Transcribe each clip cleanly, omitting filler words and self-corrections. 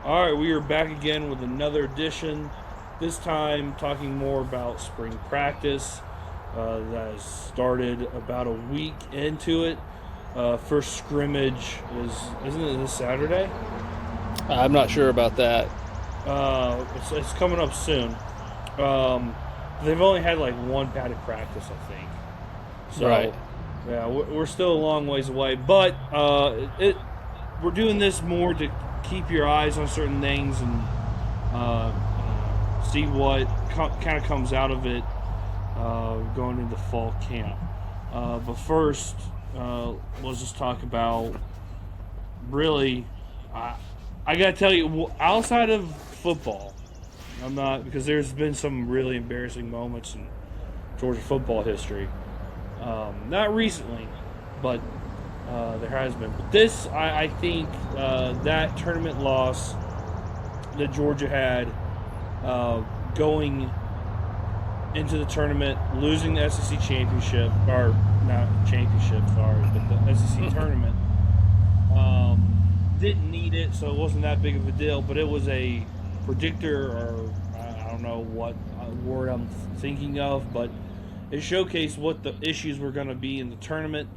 All right, we are back again with another edition. This time, talking more about spring practice that has started about a week into it. First scrimmage isn't it this Saturday? I'm not sure about that. It's coming up soon. They've only had like one padded practice, I think. So, Right. yeah, we're still a long ways away, but we're doing this more to keep your eyes on certain things and see what kind of comes out of it going into fall camp. But first, let's just talk about really. I gotta tell you, outside of football, I'm not, because there's been some really embarrassing moments in Georgia football history. Not recently, but there has been. But this, I think, that tournament loss that Georgia had going into the tournament, losing the SEC championship, or not championship, sorry, but the SEC tournament, didn't need it, so it wasn't that big of a deal, but it was a predictor, or I don't know what word I'm thinking of, but it showcased what the issues were going to be in the tournament,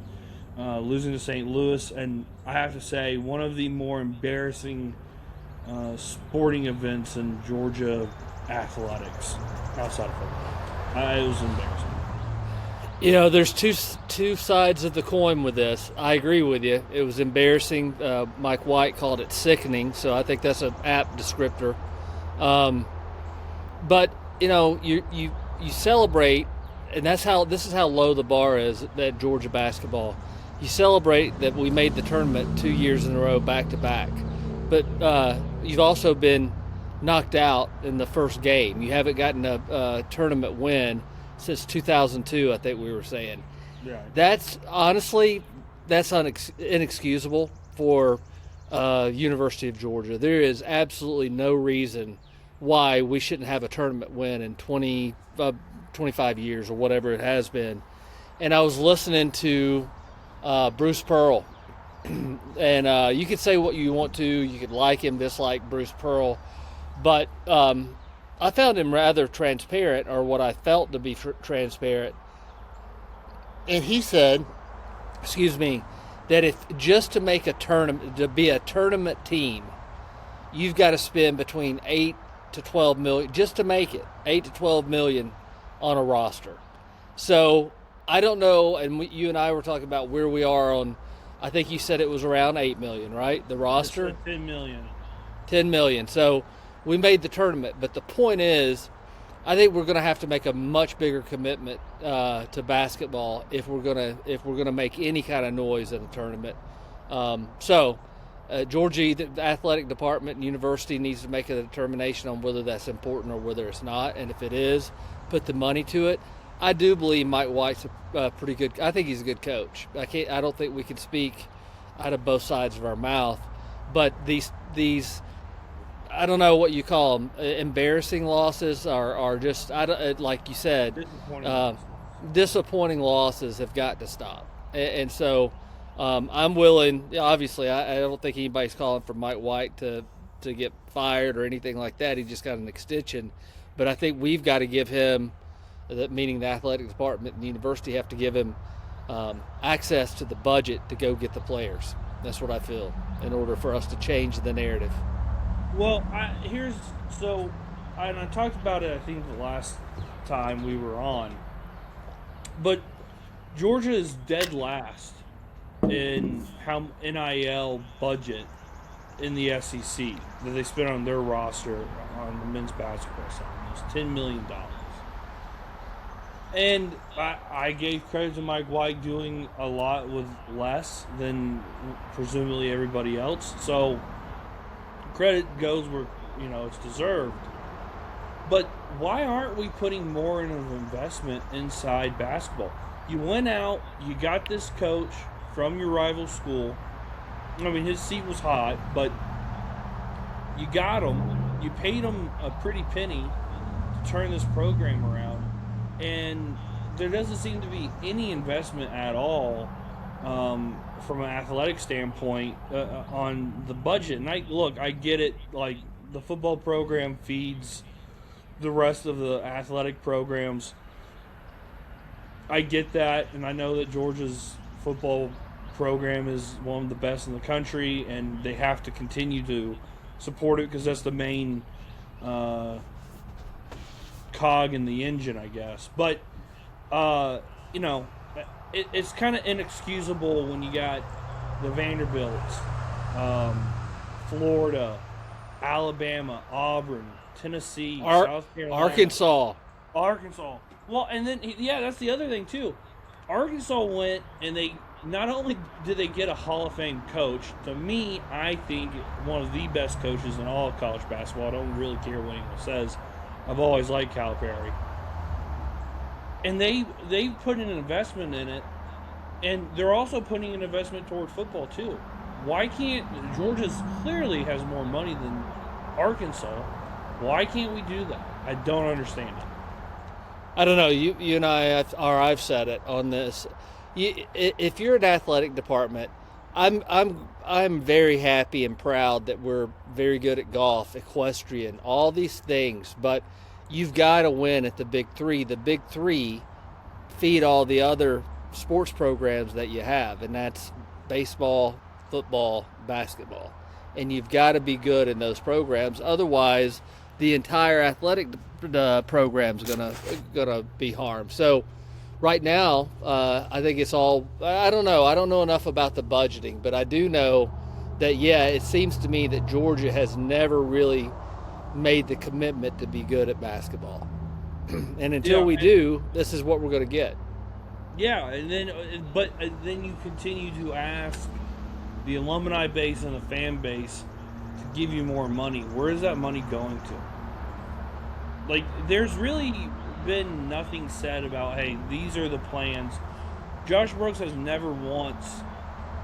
losing to St. Louis, and I have to say, one of the more embarrassing sporting events in Georgia athletics outside of football. It was embarrassing. You know, there's two sides of the coin with this. I agree with you. It was embarrassing. Mike White called it sickening, so I think that's an apt descriptor. But you know, you celebrate, and this is how low the bar is at Georgia basketball. You celebrate that we made the tournament 2 years in a row, back to back. But you've also been knocked out in the first game. You haven't gotten a tournament win since 2002, I think we were saying. Yeah. That's honestly, that's inexcusable for University of Georgia. There is absolutely no reason why we shouldn't have a tournament win in 25 years or whatever it has been. And I was listening to Bruce Pearl, and you could say what you want to. You could like him, dislike Bruce Pearl, but I found him rather transparent, or what I felt to be transparent. And he said, that if just to make a tournament, to be a tournament team, you've got to spend between 8 to 12 million just to make it, 8 to 12 million on a roster. So I don't know, and you and I were talking about where we are on. I think you said it was around 8 million, right? The roster, 10 million. 10 million. So we made the tournament, but the point is, I think we're going to have to make a much bigger commitment to basketball if we're going to make any kind of noise in the tournament. Georgia, the athletic department and university needs to make a determination on whether that's important or whether it's not, and if it is, put the money to it. I do believe Mike White's a pretty good. I think he's a good coach. I don't think we can speak out of both sides of our mouth, but these. I don't know what you call them. Embarrassing losses are just, like you said, disappointing losses have got to stop. And so I'm willing. Obviously, I don't think anybody's calling for Mike White to get fired or anything like that. He just got an extension. But I think we've got to give him, meaning the athletic department and the university, have to give him access to the budget to go get the players. That's what I feel, in order for us to change the narrative. Well, I talked about it, I think, the last time we were on. But Georgia is dead last in how NIL budget in the SEC that they spent on their roster on the men's basketball side. It was $10 million. And I gave credit to Mike White doing a lot with less than presumably everybody else. So credit goes where it's deserved. But why aren't we putting more in of investment inside basketball? You went out, you got this coach from your rival school. I mean, his seat was hot, but you got him. You paid him a pretty penny to turn this program around, and there doesn't seem to be any investment at all from an athletic standpoint on the budget. And I get it. Like, the football program feeds the rest of the athletic programs. I get that, and I know that Georgia's football program is one of the best in the country, and they have to continue to support it because that's the main cog in the engine, I guess. But it's kind of inexcusable when you got the Vanderbilts, Florida, Alabama, Auburn, Tennessee, South Carolina, Arkansas. Well, and then that's the other thing too. Arkansas went and they not only did they get a Hall of Fame coach. To me, I think one of the best coaches in all of college basketball. I don't really care what anyone says. I've always liked Calipari. And they put in an investment in it, and they're also putting an investment toward football too. Why can't Georgia's clearly has more money than Arkansas? Why can't we do that? I don't understand it. I don't know. You and I've said it on this. If you're an athletic department, I'm very happy and proud that we're very good at golf, equestrian, all these things. But you've got to win at the big three. The big three feed all the other sports programs that you have, and that's baseball, football, basketball. And you've got to be good in those programs. Otherwise, the entire athletic program's gonna be harmed. So right now, I think it's all, I don't know. I don't know enough about the budgeting, but I do know that, it seems to me that Georgia has never really made the commitment to be good at basketball. And until we do, this is what we're going to get. Yeah, and then you continue to ask the alumni base and the fan base to give you more money. Where is that money going to? Like, there's really been nothing said about, hey, these are the plans. Josh Brooks has never once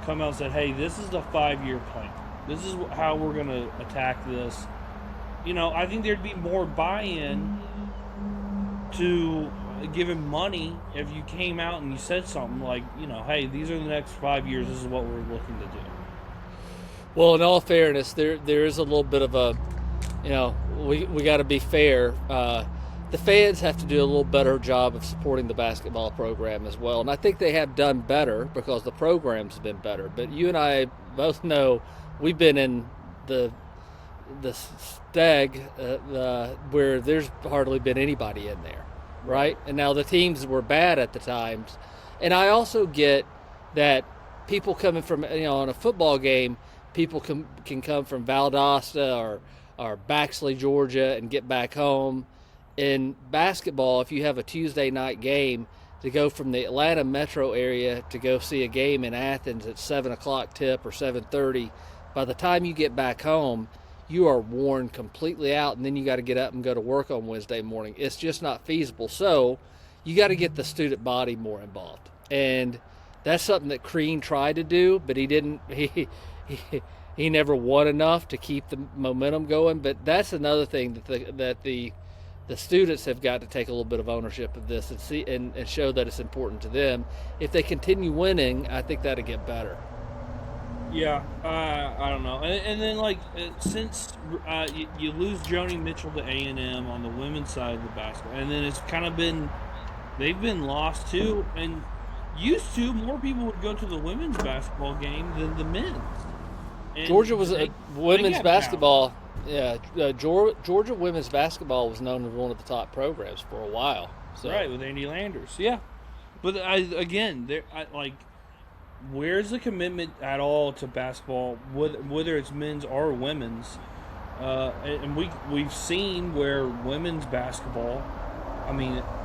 come out and said, hey, this is the 5-year plan. This is how we're going to attack this. I think there'd be more buy-in to give him money if you came out and you said something like, hey, these are the next 5 years. This is what we're looking to do. Well, in all fairness, there is a little bit of a, we got to be fair. The fans have to do a little better job of supporting the basketball program as well. And I think they have done better because the program's been better. But you and I both know we've been in the stag where there's hardly been anybody in there, right? And now the teams were bad at the times. And I also get that people coming from, on a football game, people can come from Valdosta or Baxley, Georgia, and get back home. In basketball, if you have a Tuesday night game, to go from the Atlanta metro area to go see a game in Athens at 7 o'clock tip or 7:30, by the time you get back home, you are worn completely out, and then you got to get up and go to work on Wednesday morning. It's just not feasible. So you got to get the student body more involved. And that's something that Crean tried to do, but he didn't. He never won enough to keep the momentum going. But that's another thing that the students have got to take a little bit of ownership of this and see and show that it's important to them. If they continue winning, I think that'll get better. Yeah, I don't know. And then, since you lose Joni Mitchell to A&M on the women's side of the basketball, and then it's kind of they've been lost too. And used to, more people would go to the women's basketball game than the men's. And Georgia was women's basketball. Yeah, Georgia women's basketball was known as one of the top programs for a while. So. Right, with Andy Landers. Yeah, but where's the commitment at all to basketball, whether it's men's or women's? And we've seen where women's basketball,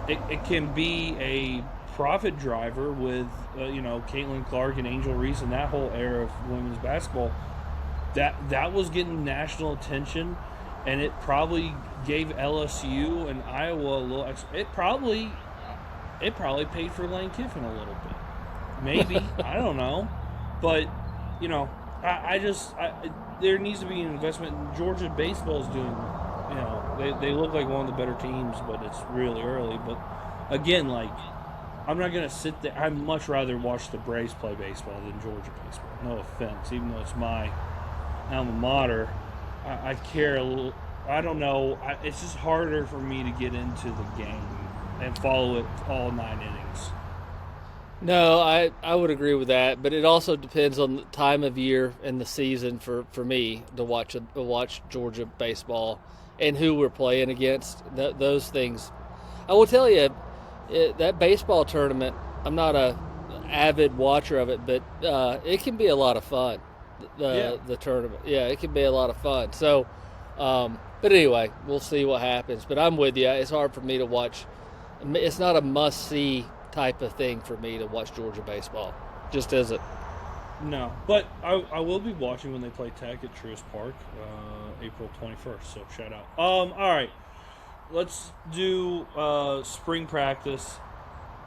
it can be a profit driver with Caitlin Clark and Angel Reese and that whole era of women's basketball. That was getting national attention, and it probably gave LSU and Iowa a little extra. It probably paid for Lane Kiffin a little bit. Maybe. I don't know. But, there needs to be an investment. Georgia baseball is doing, they look like one of the better teams, but it's really early. But, again, I'm not going to sit there. I'd much rather watch the Braves play baseball than Georgia baseball. No offense, even though it's my alma mater. I care a little. I don't know. It's just harder for me to get into the game and follow it all 9 innings. No, I would agree with that, but it also depends on the time of year and the season for me to watch Georgia baseball and who we're playing against. Those things. I will tell you, that baseball tournament, I'm not a avid watcher of it, but it can be a lot of fun. The tournament, yeah, it can be a lot of fun. So, but anyway, we'll see what happens. But I'm with you. It's hard for me to watch. It's not a must-see type of thing for me to watch Georgia baseball. Just isn't. No, but I will be watching when they play Tech at Truist Park, April 21st. So shout out. All right, let's do spring practice.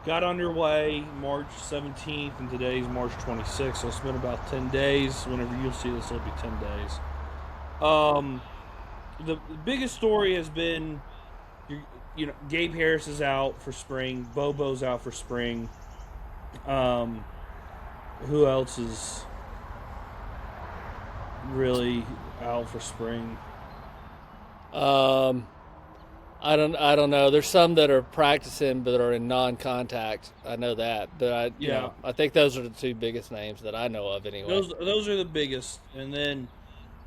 Got underway March 17th, and today's March 26th. So it's been about 10 days. Whenever you'll see this, it'll be 10 days. The biggest story has been, Gabe Harris is out for spring. Bobo's out for spring. Who else is really out for spring? I don't know. There's some that are practicing but are in non-contact. I know that, but I think those are the two biggest names that I know of anyway. Those are the biggest, and then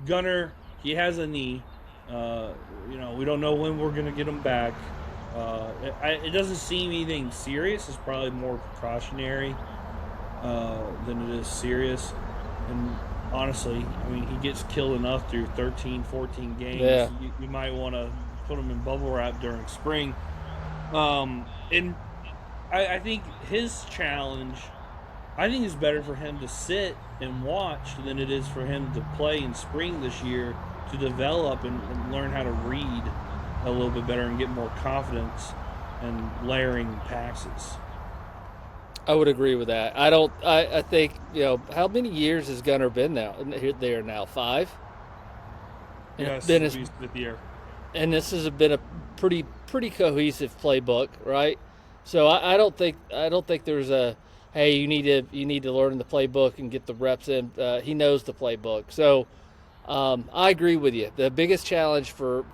Gunner, he has a knee. We don't know when we're gonna get him back. It doesn't seem anything serious. It's probably more precautionary than it is serious. And honestly, he gets killed enough through 13, 14 games. Yeah. You might want to put him in bubble wrap during spring. And I think his challenge, is better for him to sit and watch than it is for him to play in spring this year to develop and learn how to read a little bit better and get more confidence and layering passes. I would agree with that. I think, how many years has Gunner been there now? 5? Yes, his fifth year. And this has been a pretty cohesive playbook, right? So I don't think there's a, hey, you need to learn the playbook and get the reps in. He knows the playbook. So I agree with you. The biggest challenge for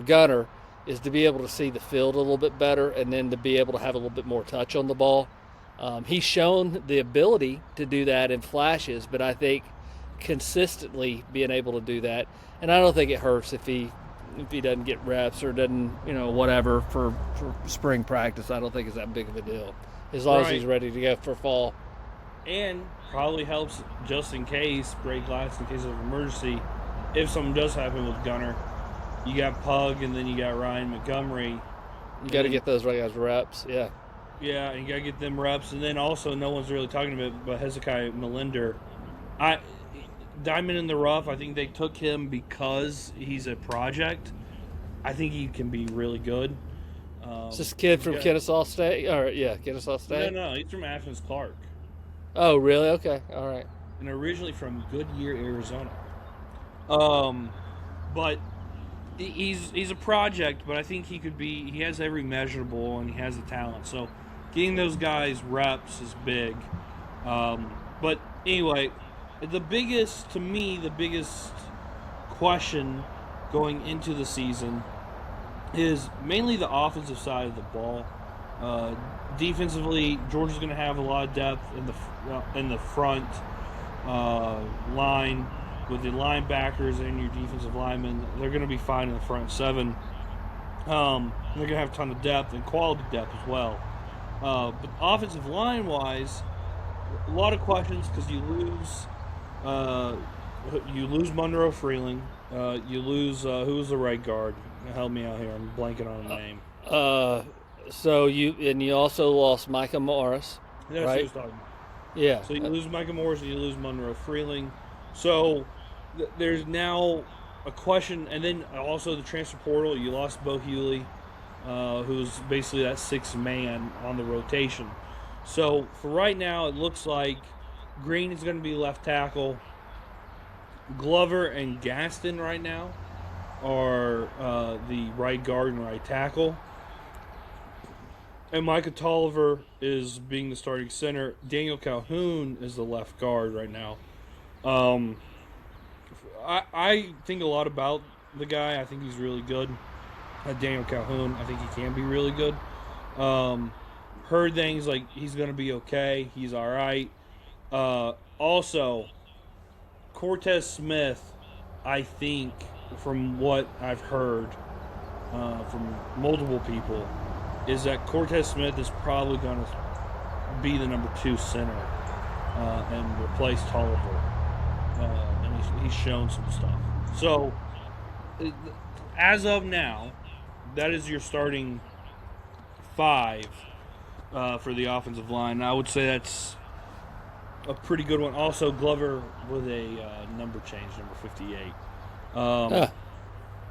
Gunner is to be able to see the field a little bit better and then to be able to have a little bit more touch on the ball. He's shown the ability to do that in flashes, but I think consistently being able to do that, and I don't think it hurts if he doesn't get reps or doesn't, whatever for spring practice. I don't think it's that big of a deal as long as he's ready to go for fall. And probably helps just in case, break glass in case of emergency, if something does happen with Gunner. You got Pug, and then you got Ryan Montgomery. You got to get those guys reps, yeah. Yeah, you got to get them reps. And then also, no one's really talking about but Hezekiah Melinder. Diamond in the rough, I think they took him because he's a project. I think he can be really good. Is this kid from Kennesaw State? Kennesaw State? No, he's from Athens Clark. Oh, really? Okay, all right. And originally from Goodyear, Arizona. But he's a project, but I think he has every measurable and he has the talent. So getting those guys reps is big. But anyway, the biggest question going into the season is mainly the offensive side of the ball. Defensively, Georgia's going to have a lot of depth in the front line with the linebackers and your defensive linemen. They're going to be fine in the front seven. They're going to have a ton of depth and quality depth as well. But offensive line-wise, a lot of questions because you lose Monroe Freeling. You lose who's the right guard? Help me out here. I'm blanking on the name. So you also lost Micah Morris, That's right? what I was talking about. Yeah. So you lose Micah Morris and you lose Monroe Freeling. So there's now a question, and then also the transfer portal. You lost Bo Hewley, who's basically that sixth man on the rotation. So for right now, it looks like Green is going to be left tackle. Glover and Gaston right now are the right guard and right tackle. And Micah Tolliver is being the starting center. Daniel Calhoun is the left guard right now. I think a lot about the guy. I think he's really good. Daniel Calhoun, I think he can be really good. Heard things like he's going to be okay. He's all right. Also, Cortez Smith, I think, from what I've heard from multiple people, is that Cortez Smith is probably going to be the number 2 center and replace Tolliver. And he's shown some stuff. So, as of now, that is your starting 5 for the offensive line. And I would say that's a pretty good one. Also, Glover with a number change, number 58.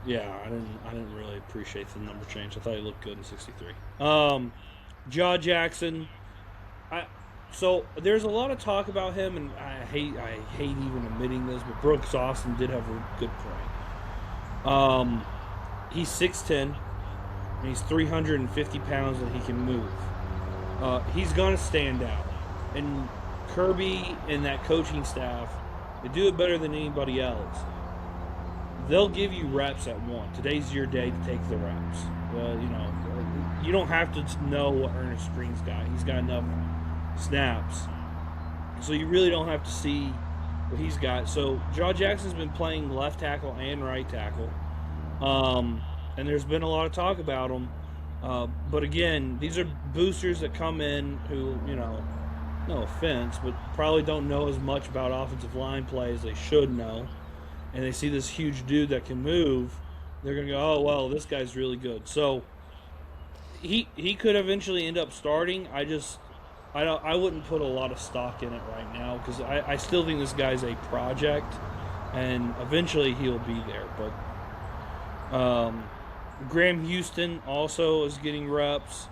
Yeah, I didn't really appreciate the number change. I thought he looked good in 63. Jaw Jackson. So there's a lot of talk about him, and I hate even admitting this, but Brooks Austin did have a good point. He's 6'10", and he's 350 pounds, and he can move. He's gonna stand out, and Kirby and that coaching staff, they do it better than anybody else. They'll give you reps at 1. Today's your day to take the reps. You don't have to know what Ernest Green's got. He's got enough snaps. So you really don't have to see what he's got. So Jaw Jackson's been playing left tackle and right tackle. And there's been a lot of talk about him. But again, these are boosters that come in who, no offense, but probably don't know as much about offensive line play as they should know. And they see this huge dude that can move, they're going to go, oh, well, this guy's really good. So he could eventually end up starting. I wouldn't put a lot of stock in it right now because I still think this guy's a project, and eventually he'll be there. But Graham Houston also is getting reps.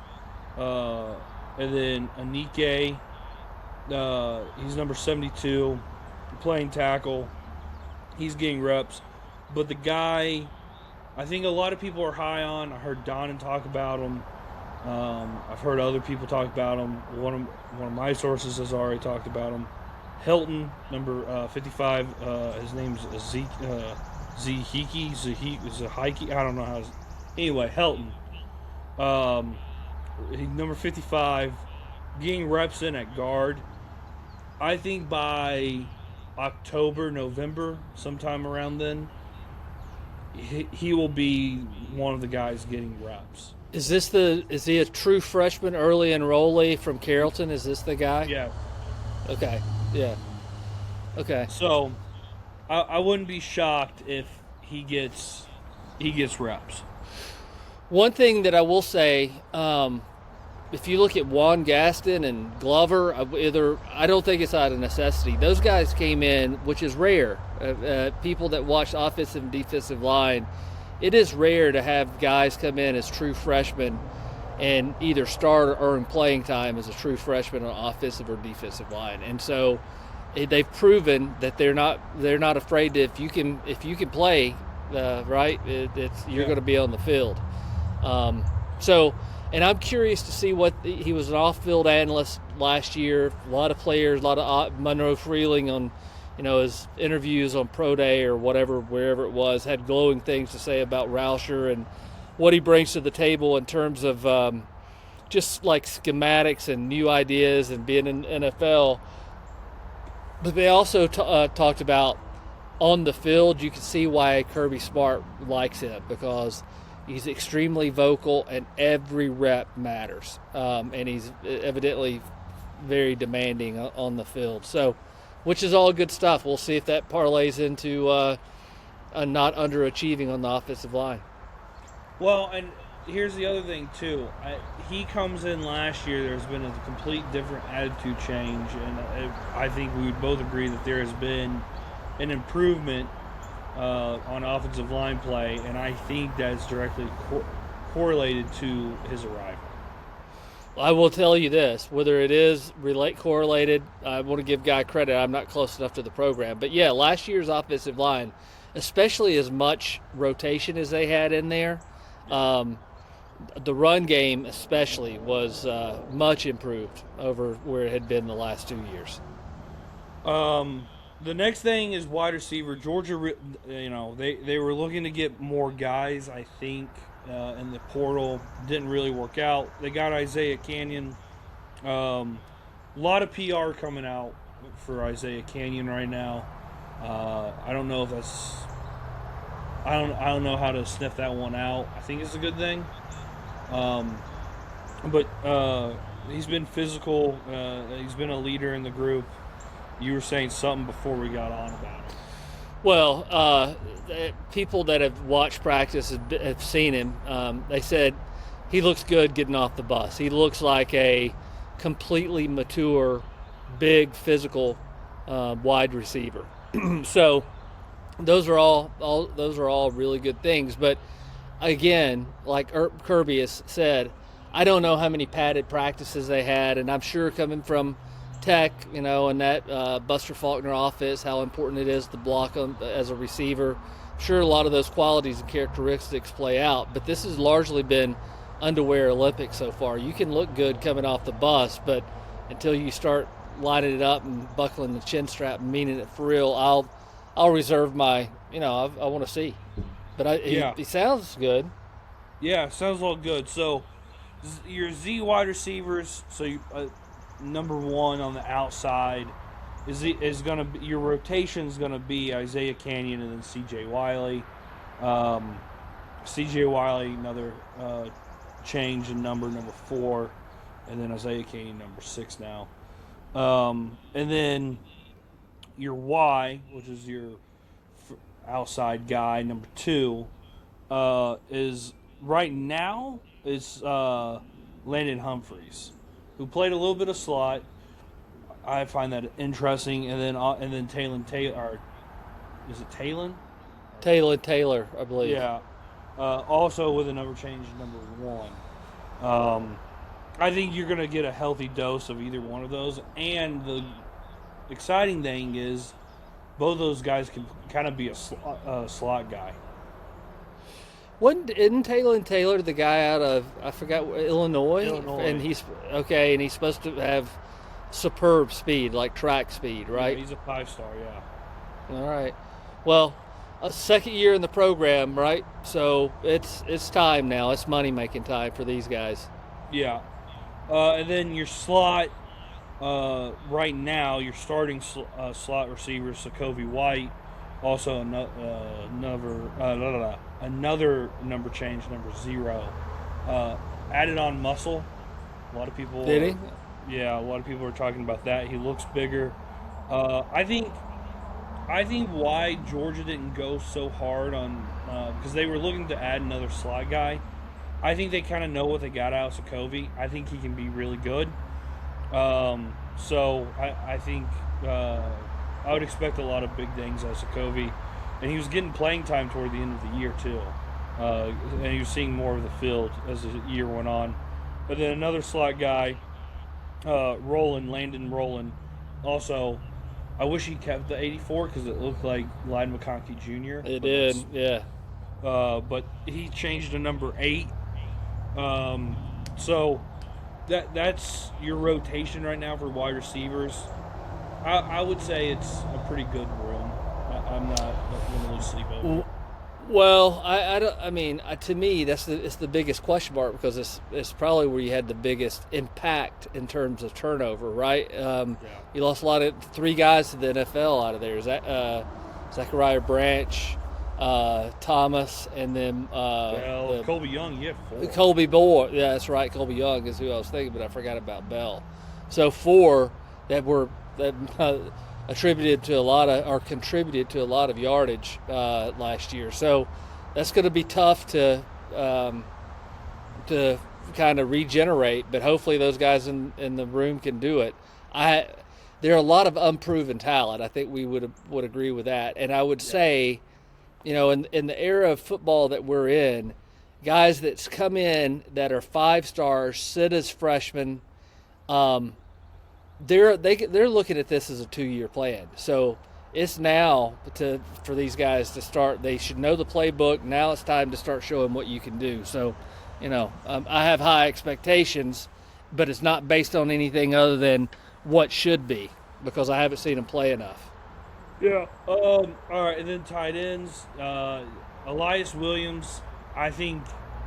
And then Anike, he's number 72, playing tackle. He's getting reps. But the guy, I think a lot of people are high on. I heard Donnan talk about him. I've heard other people talk about him. One of my sources has already talked about him. Hilton, number 55. His name's Zahiki. I don't know how. Anyway, Hilton. He's number 55, getting reps in at guard. I think by October, November, sometime around then, he will be one of the guys getting reps. Is he a true freshman, early enrollee from Carrollton? Is this the guy? Yeah. Okay. Yeah. Okay. So, I wouldn't be shocked if he gets reps. One thing that I will say, if you look at Juan Gaston and Glover, I don't think it's out of necessity. Those guys came in, which is rare. People that watch offensive and defensive line, it is rare to have guys come in as true freshmen and either start or earn playing time as a true freshman on offensive or defensive line. And so they've proven that they're not afraid to, if you can play, right, you're going to be on the field. And I'm curious to see he was an off-field analyst last year. A lot of players, a lot of Monroe Freeling on, his interviews on Pro Day or wherever it was, had glowing things to say about Rauscher and what he brings to the table in terms of just like schematics and new ideas and being in NFL. But they also talked about on the field, you can see why Kirby Smart likes him, because he's extremely vocal and every rep matters. And he's evidently very demanding on the field. So, which is all good stuff. We'll see if that parlays into not underachieving on the offensive line. Well, and here's the other thing, too. He comes in last year, there's been a complete different attitude change, and I think we would both agree that there has been an improvement on offensive line play, and I think that's directly correlated to his arrival. I will tell you this, whether it is correlated, I want to give Guy credit. I'm not close enough to the program. But, yeah, last year's offensive line, especially as much rotation as they had in there, the run game especially was much improved over where it had been the last 2 years. The next thing is wide receiver. Georgia, they were looking to get more guys, I think, in the portal. Didn't really work out. They got Isaiah Canyon. A lot of PR coming out for Isaiah Canyon right now. I don't know if that's. I don't know how to sniff that one out. I think it's a good thing. But he's been physical. He's been a leader in the group. You were saying something before we got on about it. Well, people that have watched practice have seen him. They said he looks good getting off the bus. He looks like a completely mature, big, physical wide receiver. So those are all really good things. But again, like Kirby has said, I don't know how many padded practices they had, and I'm sure coming from Tech, in that Buster Faulkner office, how important it is to block him as a receiver. I'm sure a lot of those qualities and characteristics play out, but this has largely been underwear Olympics so far. You can look good coming off the bus, but until you start lining it up and buckling the chin strap and meaning it for real, I'll reserve my, I want to see. But he sounds good. Yeah, sounds all good. So your Z wide receivers, so you, number one on the outside is going to be, your rotation is going to be Isaiah Canyon and then C.J. Wiley. C.J. Wiley, another change in number 4, and then Isaiah Canyon, number 6 now. And then your Y, which is your outside guy, number 2, is right now is Landon Humphreys, who played a little bit of slot. I find that interesting. And then Talon Taylor, is it Talon? Talon Taylor, I believe. Yeah. Also with a number change, number 1. I think you're going to get a healthy dose of either one of those. And the exciting thing is both those guys can kind of be a slot guy. Isn't Talon Taylor the guy out of, I forgot, Illinois? And he's supposed to have superb speed, like track speed, right? Yeah, he's a 5-star, yeah. All right. Well, a second year in the program, right? So it's time now. It's money-making time for these guys. Yeah. And then your slot, right now, your starting slot receiver, Sokovie White, also another number change, number 0. Added on muscle. A lot of people. Did he? Yeah, a lot of people are talking about that. He looks bigger. I think why Georgia didn't go so hard on because they were looking to add another slot guy. I think they kind of know what they got out of Sokovie. I think he can be really good. So I think I would expect a lot of big things out of Sokovie. And he was getting playing time toward the end of the year, too. And he was seeing more of the field as the year went on. But then another slot guy, Landon Roland. Also, I wish he kept the 84 because it looked like Lyde McConkey Jr. It did, yeah. But he changed to number 8. So that's your rotation right now for wide receivers. I would say it's a pretty good room. I'm not going to lose sleep over it. Well, I mean, to me, it's the biggest question mark because it's probably where you had the biggest impact in terms of turnover, right? You lost a lot of 3 guys to the NFL out of there. Zachariah Branch, Thomas, and then Colby Young. You had 4. Colby Boy, yeah, that's right. Colby Young is who I was thinking, but I forgot about Bell. So 4 that contributed to a lot of yardage last year. So that's going to be tough to kind of regenerate, but hopefully those guys in the room can do it. There are a lot of unproven talent. I think we would agree with that. And I would say, in the era of football that we're in, guys that's come in that are 5-stars, sit as freshmen, they're looking at this as a 2-year plan. So it's now for these guys to start. They should know the playbook. Now it's time to start showing what you can do. So I have high expectations, but it's not based on anything other than what should be because I haven't seen him play enough. Yeah. All right, and then tight ends. Elias Williams, I think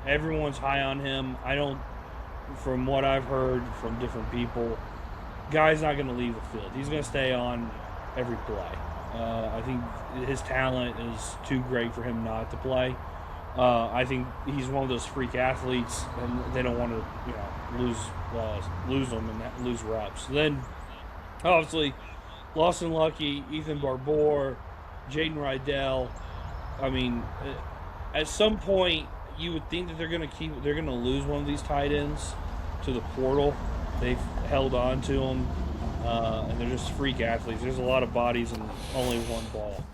everyone's high on him. From what I've heard from different people, guy's not going to leave the field. He's going to stay on every play. I think his talent is too great for him not to play. I think he's one of those freak athletes, and they don't want to, lose him and lose reps. Then, obviously, Lawson Lucky, Ethan Barbour, Jaden Rydell. I mean, at some point, you would think that they're going to lose one of these tight ends to the portal. They've held on to them, and they're just freak athletes. There's a lot of bodies and only one ball.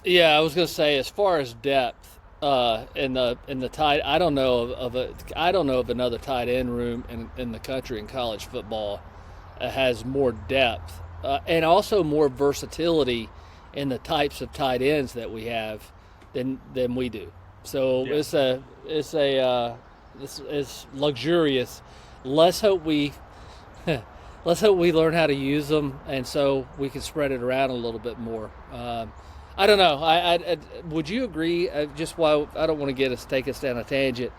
Yeah, I was going to say, as far as depth in the tight, I don't know of another tight end room in the country in college football has more depth and also more versatility in the types of tight ends that we have than we do. So yeah. It's luxurious. Let's hope we learn how to use them, and so we can spread it around a little bit more. I don't know. I would you agree? Just while I don't want to take us down a tangent,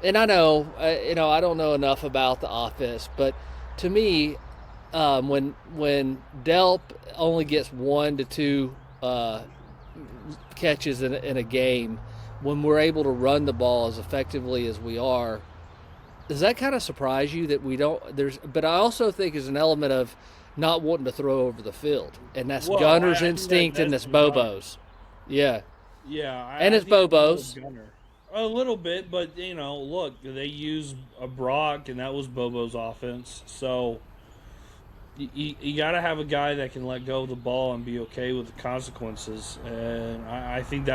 and I know I don't know enough about the offense, but to me, when Delp only gets 1 to 2 catches in a game, when we're able to run the ball as effectively as we are, does that kind of surprise you that we don't? But I also think there's an element of not wanting to throw over the field, and that's Gunner's instinct and that's Bobo's. Yeah. Yeah. And it's Bobo's. A little bit, but look, they use a Brock, and that was Bobo's offense. So you got to have a guy that can let go of the ball and be okay with the consequences, and I think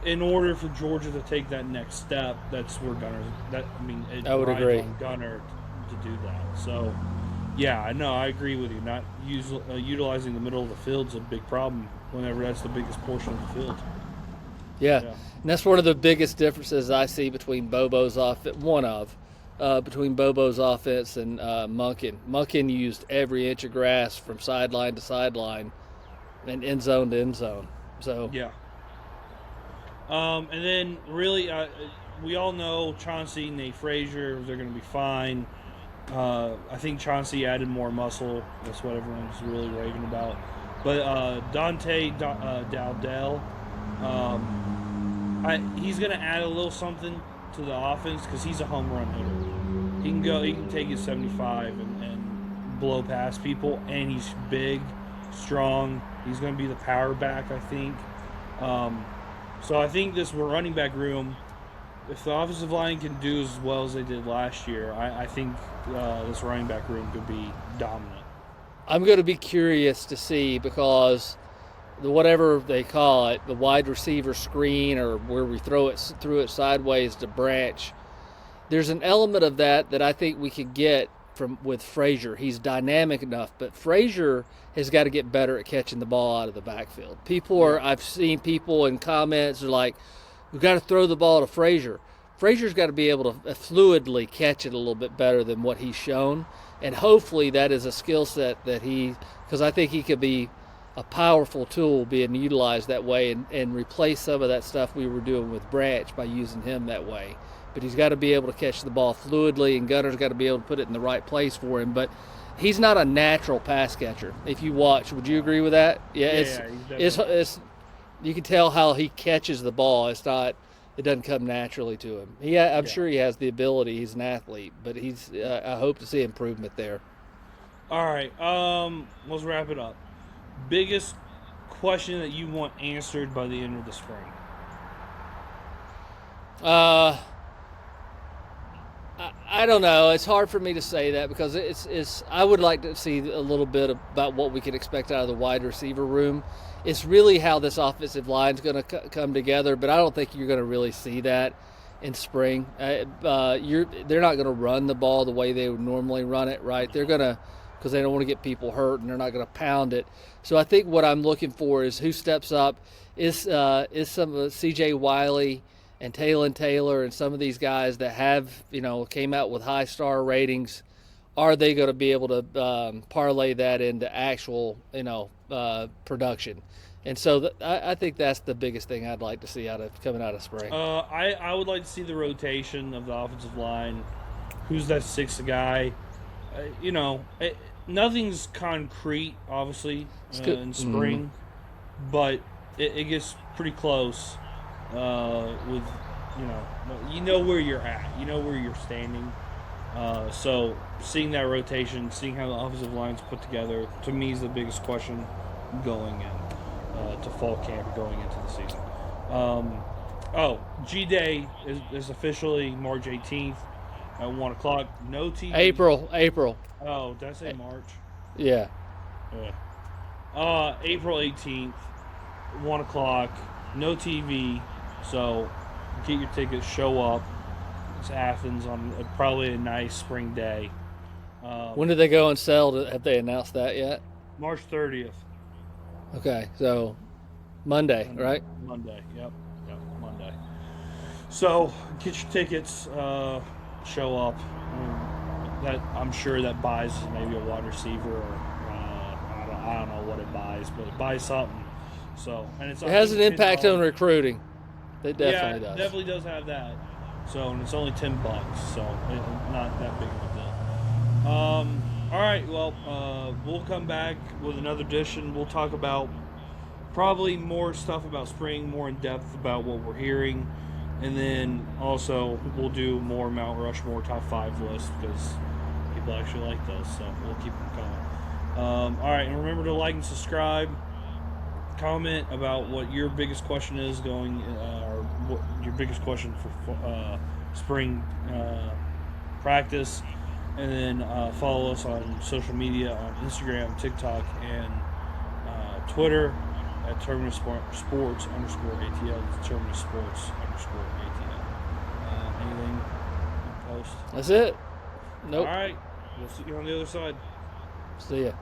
in order for Georgia to take that next step, that's where I would agree on Gunner to do that. So, yeah, no, I agree with you. Not utilizing the middle of the field is a big problem whenever that's the biggest portion of the field. Yeah. And that's one of the biggest differences I see between Bobo's offense. Between Bobo's offense and Monken. Monken used every inch of grass from sideline to sideline and end zone to end zone. So yeah. And then really, we all know Chauncey, Nate Frazier, they're going to be fine. I think Chauncey added more muscle. That's what everyone's really raving about. But Dante Dowdell, he's going to add a little something to the offense because he's a home run hitter. He can take his 75 and blow past people, and he's big, strong. He's going to be the power back, I think. So I think this running back room, if the offensive line can do as well as they did last year, I think this running back room could be dominant. I'm going to be curious to see because whatever they call it, the wide receiver screen or where we through it sideways to branch, there's an element of that I think we could get with Frazier. He's dynamic enough, but Frazier has got to get better at catching the ball out of the backfield. I've seen people in comments are like, we've got to throw the ball to Frazier. Frazier's got to be able to fluidly catch it a little bit better than what he's shown, and hopefully that is a skill set that because I think he could be a powerful tool being utilized that way and replace some of that stuff we were doing with Branch by using him that way. But he's got to be able to catch the ball fluidly, and Gunner's got to be able to put it in the right place for him. But he's not a natural pass catcher. If you watch, would you agree with that? Yeah, it's you can tell how he catches the ball. It doesn't come naturally to him. I'm sure he has the ability. He's an athlete, but I hope to see improvement there. All right, let's wrap it up. Biggest question that you want answered by the end of the spring? I don't know. It's hard for me to say that because I would like to see a little bit about what we can expect out of the wide receiver room. It's really how this offensive line is going to come together, but I don't think you're going to really see that in spring. They're not going to run the ball the way they would normally run it, right? They're going to, because they don't want to get people hurt, and they're not going to pound it. So I think what I'm looking for is who steps up. Is some of C.J. Wiley and Taylor and some of these guys that have, came out with high star ratings, are they going to be able to parlay that into actual, production? And so I think that's the biggest thing I'd like to see coming out of spring. I would like to see the rotation of the offensive line. Who's that sixth guy? Nothing's concrete, obviously, in spring, but it gets pretty close with, you know where you're at. You know where you're standing. So seeing that rotation, seeing how the offensive line's put together, to me is the biggest question going in to fall camp, going into the season. G-Day is officially March 18th at 1 o'clock. No TV. April. Oh, did I say March? Yeah. April 18th, 1 o'clock. No TV, so get your tickets, show up. It's Athens on probably a nice spring day. When did they go and sell? Have they announced that yet? March 30th. Okay, so Monday, right? Monday, yep, Monday. So get your tickets, show up. That I'm sure that buys maybe a wide receiver, or I don't know what it buys, but it buys something. So it has an impact on recruiting. It definitely does. It definitely does have that. So, and it's only $10, so not that big of a deal. All right, well, we'll come back with another edition. We'll talk about probably more stuff about spring, more in depth about what we're hearing, and then also we'll do more Mount Rushmore top 5 lists because people actually like those, so we'll keep them coming. All right, and remember to like and subscribe. Comment about what your biggest question is going, or what your biggest question for spring practice, and then follow us on social media on Instagram, TikTok, and Twitter at Terminus Sports _ATL. Terminus Sports _ATL. Anything post? That's it. Nope. All right. We'll see you on the other side. See ya.